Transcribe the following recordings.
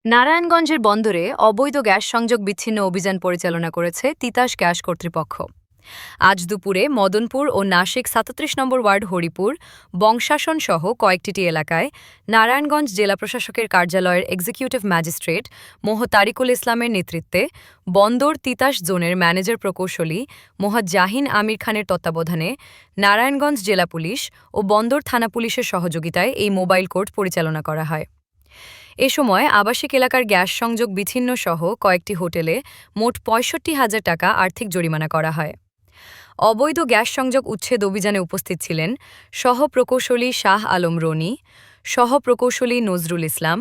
নারায়ণগঞ্জের বন্দরে অবৈধ গ্যাস সংযোগ বিচ্ছিন্ন অভিযান পরিচালনা করেছে তিতাস গ্যাস কর্তৃপক্ষ। আজ দুপুরে মদনপুর ও নাসিক ৩৭ নম্বর ওয়ার্ড হরিপুর, বংশাসন সহ কয়েকটি এলাকায় নারায়ণগঞ্জ জেলা প্রশাসকের কার্যালয়ের এক্সিকিউটিভ ম্যাজিস্ট্রেট মোহ তারিকুল ইসলামের নেতৃত্বে বন্দর তিতাস জোনের ম্যানেজার প্রকৌশলী মোহ জাহিন আমির খানের তত্ত্বাবধানে নারায়ণগঞ্জ জেলা পুলিশ ও বন্দর থানা পুলিশের সহযোগিতায় এই মোবাইল কোর্ট পরিচালনা করা হয়। এ সময় আবাসিক এলাকার গ্যাস সংযোগ বিচ্ছিন্ন সহ কয়েকটি হোটেলে মোট ৬৫,০০০ টাকা আর্থিক জরিমানা করা হয়। অবৈধ গ্যাস সংযোগ উচ্ছেদ অভিযানে উপস্থিত ছিলেন সহ প্রকৌশলী শাহ আলম রনি, সহ প্রকৌশলী নজরুল ইসলাম,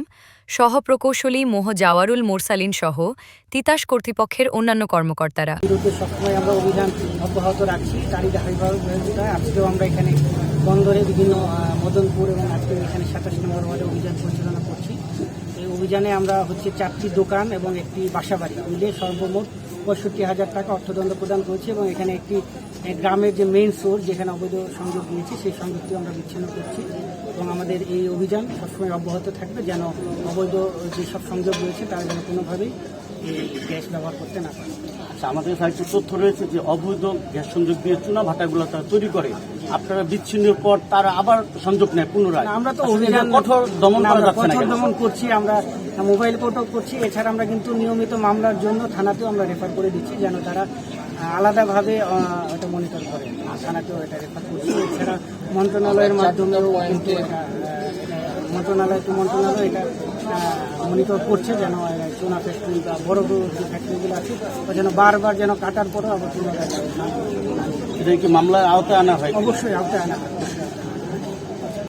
সহ প্রকৌশলী মোহ জাওয়ারুল মোরসালিন সহ তিতাস কর্তৃপক্ষের অন্যান্য কর্মকর্তারা। বিরুদ্ধে সবসময় আমরা অভিযান অব্যাহত রাখছি। তারই ধারাবাহিকতায় আজকেও আমরা এখানে বন্দরে বিভিন্ন মদনপুর এবং আজকে এখানে ২৭ নম্বর ওয়ার্ডে অভিযান পরিচালনা করছি। এই অভিযানে আমরা ৪টি দোকান এবং একটি বাসাবাড়ি মিলিয়ে সর্বমোট ৬৫,০০০ টাকা অর্থদণ্ড প্রদান করছি এবং এখানে একটি গ্রামের যে মেইন সোর্স যেখানে অবৈধ সংযোগ নিয়েছি সেই সংযোগটি আমরা বিচ্ছিন্ন করছি এবং আমাদের এই অভিযান সবসময় অব্যাহত থাকবে যেন অবৈধ যেসব সংযোগ রয়েছে তারা যেন কোনোভাবেই এই গ্যাস ব্যবহার করতে না পারে। আচ্ছা, আমাদের কাছে একটা তথ্য রয়েছে যে অবৈধ গ্যাস সংযোগ দিয়ে চুনা ভাটাগুলো তারা তৈরি করে, আপনারা বিচ্ছিন্নের পর তারা আবার সংযোগ নেয় পুনরায়। আমরা তো অভিযান কঠোর দমন করা যাচ্ছে না, কঠোর দমন করছি, আমরা মোবাইল কোর্টও করছি। এছাড়া আমরা কিন্তু নিয়মিত মামলার জন্য থানাতেও আমরা রেফার করে দিচ্ছি যেন তারা আলাদাভাবে এটা মনিটর করে, থানাতেও এটা রেফার করছি। এছাড়া মন্ত্রণালয়ের মাধ্যমেও কিন্তু মন্ত্রণালয় এটা মনিটর করছে যেন চুনা ফ্যাক্টরি বা বড় বড় যে ফ্যাক্টরিগুলো আছে যেন বারবার যেন কাটার পরেও আবার পুনরায় এটা কি মামলার আওতায় আনা হয়? অবশ্যই আওতায় আনা হয়।